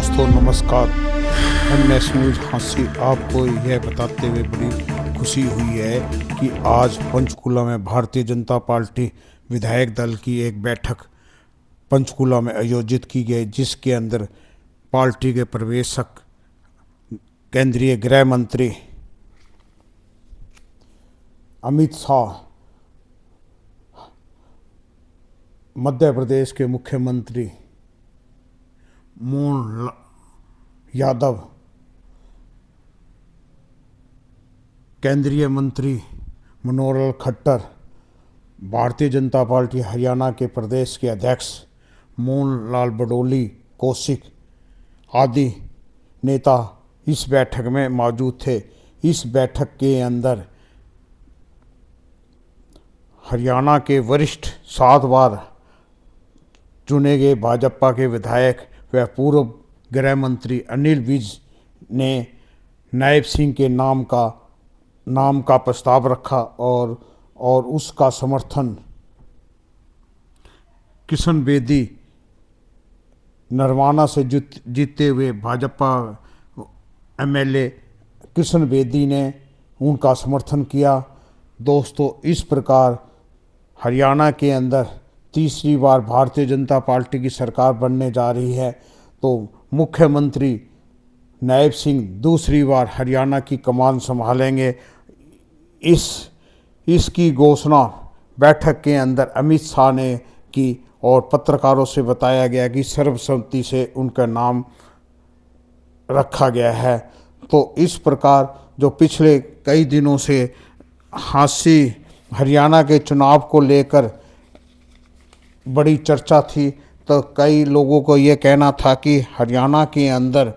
दोस्तों नमस्कार। MS news Hansi आपको यह बताते हुए बड़ी खुशी हुई है कि आज पंचकूला में भारतीय जनता पार्टी विधायक दल की एक बैठक पंचकूला में आयोजित की गई, जिसके अंदर पार्टी के प्रवेशक केंद्रीय गृह मंत्री अमित शाह, मध्य प्रदेश के मुख्यमंत्री मोहन यादव, केंद्रीय मंत्री मनोहर लाल खट्टर, भारतीय जनता पार्टी हरियाणा के प्रदेश के अध्यक्ष मोहन लाल बडोली कौशिक आदि नेता इस बैठक में मौजूद थे। इस बैठक के अंदर हरियाणा के वरिष्ठ 7 बार चुने गए भाजपा के विधायक व पूर्व गृह मंत्री अनिल विज ने नायब सिंह के नाम का प्रस्ताव रखा और उसका समर्थन किशन बेदी नरवाना से जीते हुए भाजपा एमएलए किशन बेदी ने उनका समर्थन किया। दोस्तों, इस प्रकार हरियाणा के अंदर तीसरी बार भारतीय जनता पार्टी की सरकार बनने जा रही है, तो मुख्यमंत्री नायब सिंह दूसरी बार हरियाणा की कमान संभालेंगे। इसकी घोषणा बैठक के अंदर अमित शाह ने की और पत्रकारों से बताया गया कि सर्वसम्मति से उनका नाम रखा गया है। तो इस प्रकार जो पिछले कई दिनों से हरियाणा के चुनाव को लेकर बड़ी चर्चा थी, तो कई लोगों को ये कहना था कि हरियाणा के अंदर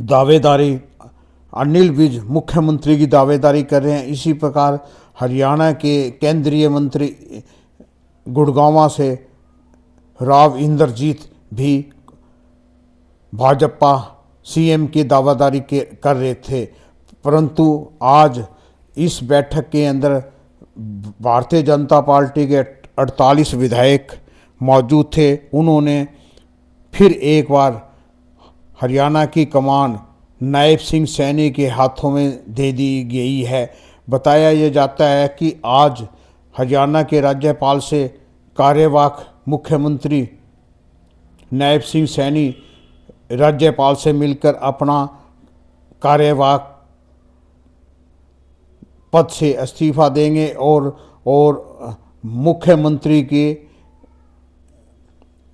दावेदारी अनिल विज मुख्यमंत्री की दावेदारी कर रहे हैं। इसी प्रकार हरियाणा के केंद्रीय मंत्री गुड़गांव से राव इंद्रजीत भी भाजपा सीएम की दावेदारी कर रहे थे, परंतु आज इस बैठक के अंदर भारतीय जनता पार्टी के 48 विधायक मौजूद थे। उन्होंने फिर एक बार हरियाणा की कमान नायब सिंह सैनी के हाथों में दे दी गई है। बताया यह जाता है कि आज हरियाणा के राज्यपाल से कार्यवाहक मुख्यमंत्री नायब सिंह सैनी राज्यपाल से मिलकर अपना कार्यवाहक पद से इस्तीफा देंगे और मुख्यमंत्री की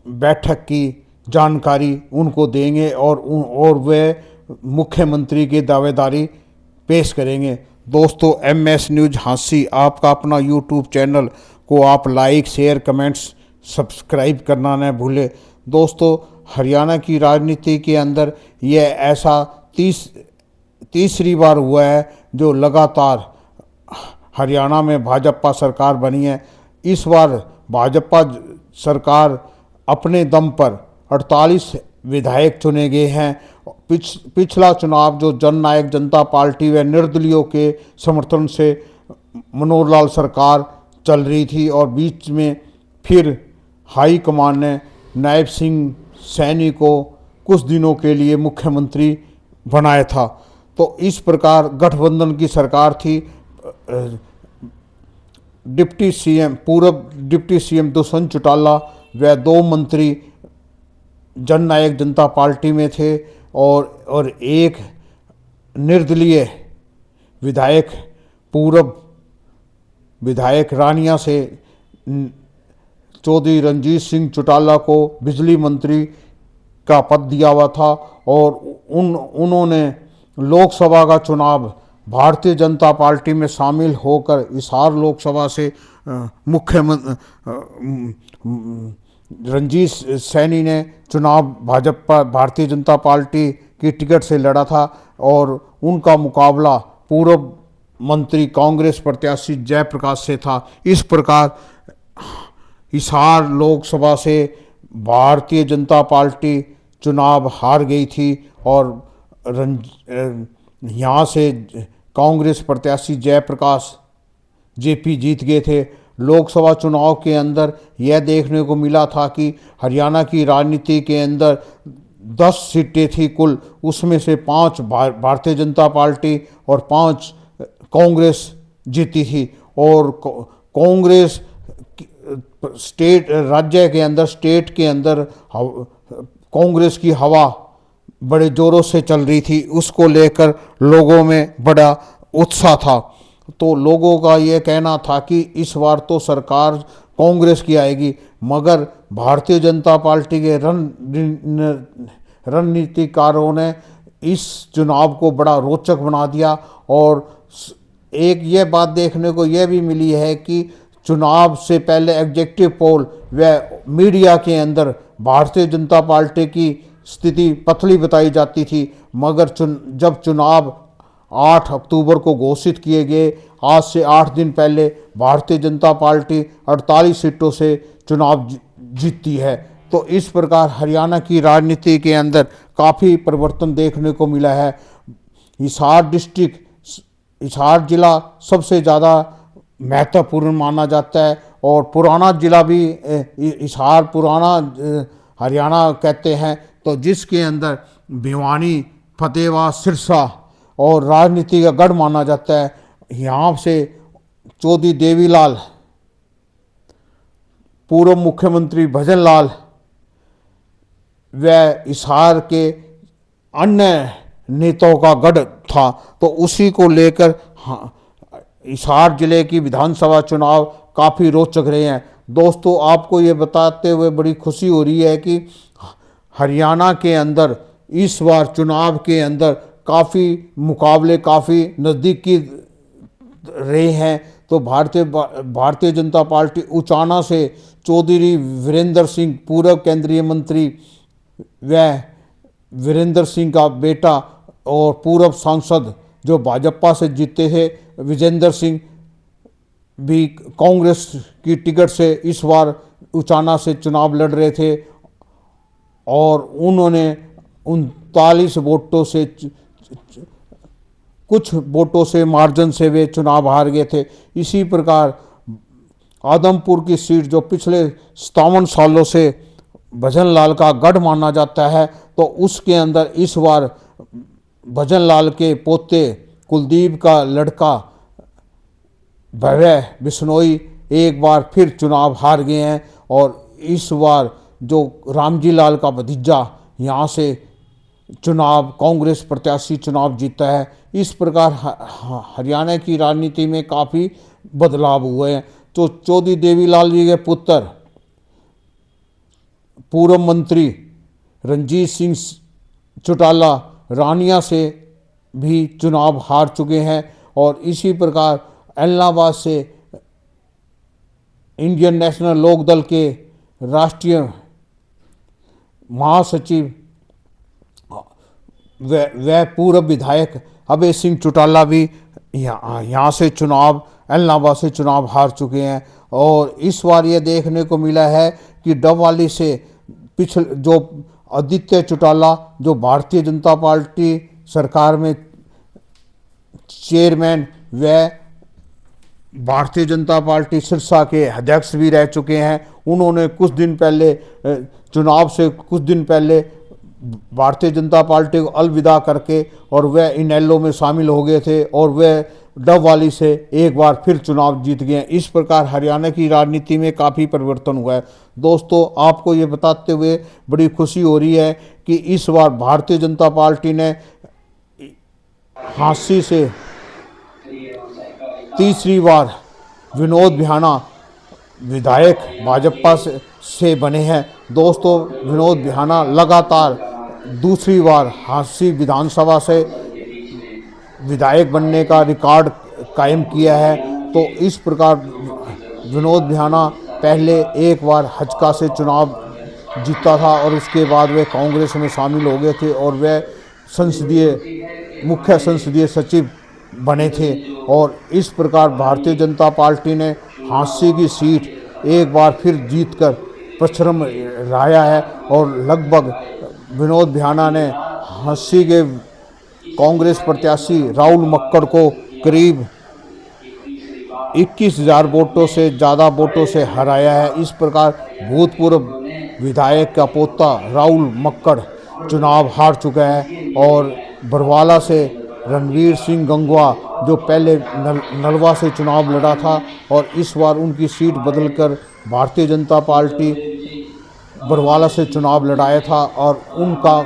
बैठक की जानकारी उनको देंगे और वे मुख्यमंत्री की दावेदारी पेश करेंगे। दोस्तों, एमएस न्यूज हांसी आपका अपना यूट्यूब चैनल को आप लाइक, शेयर, कमेंट्स, सब्सक्राइब करना न भूलें। दोस्तों, हरियाणा की राजनीति के अंदर यह ऐसा तीसरी बार हुआ है जो लगातार हरियाणा में भाजपा सरकार बनी है। इस बार भाजपा सरकार अपने दम पर 48 विधायक चुने गए हैं। पिछला चुनाव जो जननायक जनता पार्टी व निर्दलीयों के समर्थन से मनोहर लाल सरकार चल रही थी और बीच में फिर हाई कमान ने नायब सिंह सैनी को कुछ दिनों के लिए मुख्यमंत्री बनाया था। तो इस प्रकार गठबंधन की सरकार थी। पूर्व डिप्टी सीएम दुष्यंत चौटाला व 2 मंत्री जननायक जनता पार्टी में थे और एक निर्दलीय विधायक पूर्व विधायक रानिया से चौधरी रणजीत सिंह चौटाला को बिजली मंत्री का पद दिया हुआ था और उन्होंने लोकसभा का चुनाव भारतीय जनता पार्टी में शामिल होकर हिसार लोकसभा से मुख्यमंत्री रणजीत सैनी ने चुनाव भारतीय जनता पार्टी की टिकट से लड़ा था और उनका मुकाबला पूर्व मंत्री कांग्रेस प्रत्याशी जयप्रकाश से था। इस प्रकार हिसार लोकसभा से भारतीय जनता पार्टी चुनाव हार गई थी और यहाँ से कांग्रेस प्रत्याशी जयप्रकाश जेपी जीत गए थे लोकसभा चुनाव के अंदर यह देखने को मिला था कि हरियाणा की राजनीति के अंदर 10 सीटें थी कुल, उसमें से 5 भारतीय जनता पार्टी और 5 कांग्रेस जीती थी। और कांग्रेस स्टेट राज्य के अंदर स्टेट के अंदर कांग्रेस की हवा बड़े ज़ोरों से चल रही थी, उसको लेकर लोगों में बड़ा उत्साह था। तो लोगों का ये कहना था कि इस बार तो सरकार कांग्रेस की आएगी, मगर भारतीय जनता पार्टी के रणनीतिकारों ने इस चुनाव को बड़ा रोचक बना दिया। और एक ये बात देखने को यह भी मिली है कि चुनाव से पहले एग्जेक्टिव पोल व मीडिया के अंदर भारतीय जनता पार्टी की स्थिति पतली बताई जाती थी, मगर जब चुनाव 8 अक्टूबर को घोषित किए गए, आज से 8 दिन पहले भारतीय जनता पार्टी 48 सीटों से चुनाव जीतती है। तो इस प्रकार हरियाणा की राजनीति के अंदर काफ़ी परिवर्तन देखने को मिला है। हिसार जिला सबसे ज़्यादा महत्वपूर्ण माना जाता है और पुराना जिला भी हिसार पुराना हरियाणा कहते हैं, तो जिसके अंदर भिवानी, फतेहबाद, सिरसा और राजनीति का गढ़ माना जाता है। यहाँ से चौधरी देवीलाल, पूर्व मुख्यमंत्री भजन लाल व हिसार के अन्य नेताओं का गढ़ था, तो उसी को लेकर हिसार जिले की विधानसभा चुनाव काफ़ी रोचक रहे हैं। दोस्तों, आपको ये बताते हुए बड़ी खुशी हो रही है कि हरियाणा के अंदर इस बार चुनाव के अंदर काफ़ी मुकाबले काफ़ी नज़दीकी रहे हैं। तो भारतीय जनता पार्टी उचाना से चौधरी वीरेंद्र सिंह, पूर्व केंद्रीय मंत्री व वीरेंद्र सिंह का बेटा और पूर्व सांसद जो भाजपा से जीते थे, विजेंद्र सिंह भी कांग्रेस की टिकट से इस बार उचाना से चुनाव लड़ रहे थे और उन्होंने 39 वोटों से कुछ वोटों से मार्जिन से वे चुनाव हार गए थे। इसी प्रकार आदमपुर की सीट जो पिछले 57 सालों से भजन लाल का गढ़ माना जाता है, तो उसके अंदर इस बार भजन लाल के पोते कुलदीप का लड़का भव्य बिश्नोई एक बार फिर चुनाव हार गए हैं और इस बार जो रामजी लाल का भतीजा यहाँ से चुनाव कांग्रेस प्रत्याशी चुनाव जीता है। इस प्रकार हरियाणा की राजनीति में काफ़ी बदलाव हुए हैं। तो चौधरी देवीलाल जी के पुत्र पूर्व मंत्री रणजीत सिंह चौटाला रानिया से भी चुनाव हार चुके हैं और इसी प्रकार इलाहाबाद से इंडियन नेशनल लोकदल के राष्ट्रीय महासचिव व पूर्व विधायक अभय सिंह चौटाला भी यहाँ से चुनाव इलाहाबाद से चुनाव हार चुके हैं। और इस बार ये देखने को मिला है कि डबवाली से पिछले जो आदित्य चौटाला जो भारतीय जनता पार्टी सरकार में चेयरमैन व भारतीय जनता पार्टी सिरसा के अध्यक्ष भी रह चुके हैं, उन्होंने कुछ दिन पहले चुनाव से कुछ दिन पहले भारतीय जनता पार्टी को अलविदा करके और वह इनेलो में शामिल हो गए थे और वह डबवाली से एक बार फिर चुनाव जीत गए हैं। इस प्रकार हरियाणा की राजनीति में काफ़ी परिवर्तन हुआ है। दोस्तों, आपको ये बताते हुए बड़ी खुशी हो रही है कि इस बार भारतीय जनता पार्टी ने हांसी से तीसरी बार विनोद बिहाना विधायक भाजपा से बने हैं। दोस्तों, विनोद बिहाना लगातार दूसरी बार हांसी विधानसभा से विधायक बनने का रिकॉर्ड कायम किया है। तो इस प्रकार विनोद बिहाना पहले एक बार हजका से चुनाव जीता था और उसके बाद वे कांग्रेस में शामिल हो गए थे और वे मुख्य संसदीय सचिव बने थे। और इस प्रकार भारतीय जनता पार्टी ने हांसी की सीट एक बार फिर जीतकर परचम लहराया है और लगभग विनोद बिहाना ने हांसी के कांग्रेस प्रत्याशी राहुल मक्कड़ को करीब 21,000 वोटों से ज़्यादा वोटों से हराया है। इस प्रकार भूतपूर्व विधायक का पोता राहुल मक्कड़ चुनाव हार चुका है और बरवाला से रणवीर सिंह गंगवा जो पहले नलवा से चुनाव लड़ा था और इस बार उनकी सीट बदलकर भारतीय जनता पार्टी बरवाला से चुनाव लड़ाया था और उनका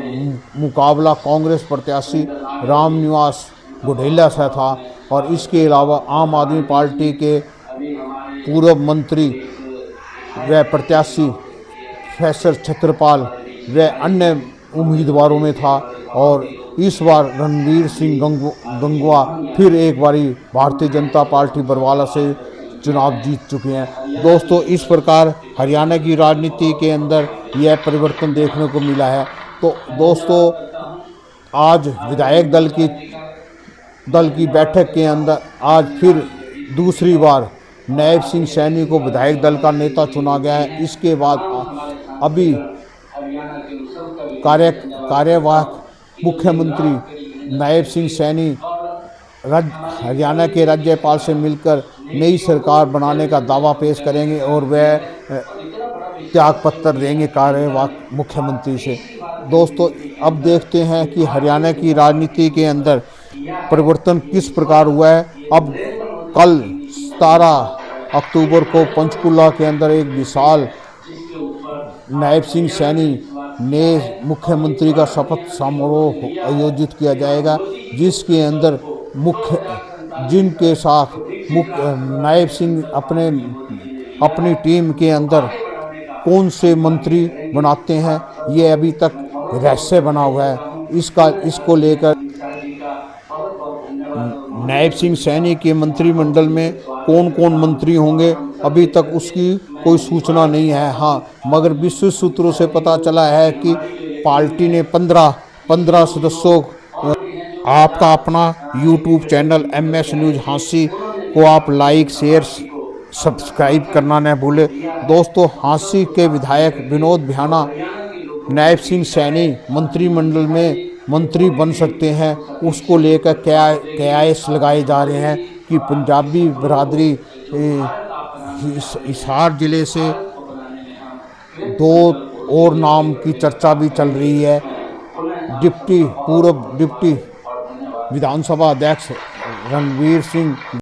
मुकाबला कांग्रेस प्रत्याशी रामनिवास गुडेला से था। और इसके अलावा आम आदमी पार्टी के पूर्व मंत्री व प्रत्याशी प्रोफेसर छत्रपाल व अन्य उम्मीदवारों में था और इस बार रणवीर सिंह गंगवा फिर एक बारी भारतीय जनता पार्टी बरवाला से चुनाव जीत चुके हैं। दोस्तों, इस प्रकार हरियाणा की राजनीति के अंदर यह परिवर्तन देखने को मिला है। तो दोस्तों, आज विधायक दल की बैठक के अंदर आज फिर दूसरी बार नायब सिंह सैनी को विधायक दल का नेता चुना गया है। इसके बाद अभी कार्यवाहक मुख्यमंत्री नायब सिंह सैनी हरियाणा के राज्यपाल से मिलकर नई सरकार बनाने का दावा पेश करेंगे और वह त्यागपत्र देंगे कार्यवाहक मुख्यमंत्री से। दोस्तों, अब देखते हैं कि हरियाणा की राजनीति के अंदर परिवर्तन किस प्रकार हुआ है। अब कल 17 अक्टूबर को पंचकुला के अंदर एक विशाल नायब सिंह सैनी ने मुख्यमंत्री का शपथ समारोह आयोजित किया जाएगा, जिसके अंदर जिनके साथ नायब सिंह अपनी टीम के अंदर कौन से मंत्री बनाते हैं ये अभी तक रहस्य बना हुआ है। इसको लेकर नायब सिंह सैनी के मंत्रिमंडल में कौन कौन मंत्री होंगे अभी तक उसकी कोई सूचना नहीं है। हाँ, मगर विश्व सूत्रों से पता चला है कि पार्टी ने 15 सदस्यों। आपका अपना YouTube channel MS news Hansi को आप लाइक शेयर सब्सक्राइब करना न भूलें। दोस्तों, हांसी के विधायक विनोद बिहाना नायब सिंह सैनी मंत्रिमंडल में मंत्री बन सकते हैं, उसको लेकर कयास लगाए जा रहे हैं कि पंजाबी बिरादरी हिसार ज़िले से 2 और नाम की चर्चा भी चल रही है। पूर्व डिप्टी विधानसभा अध्यक्ष रणवीर सिंह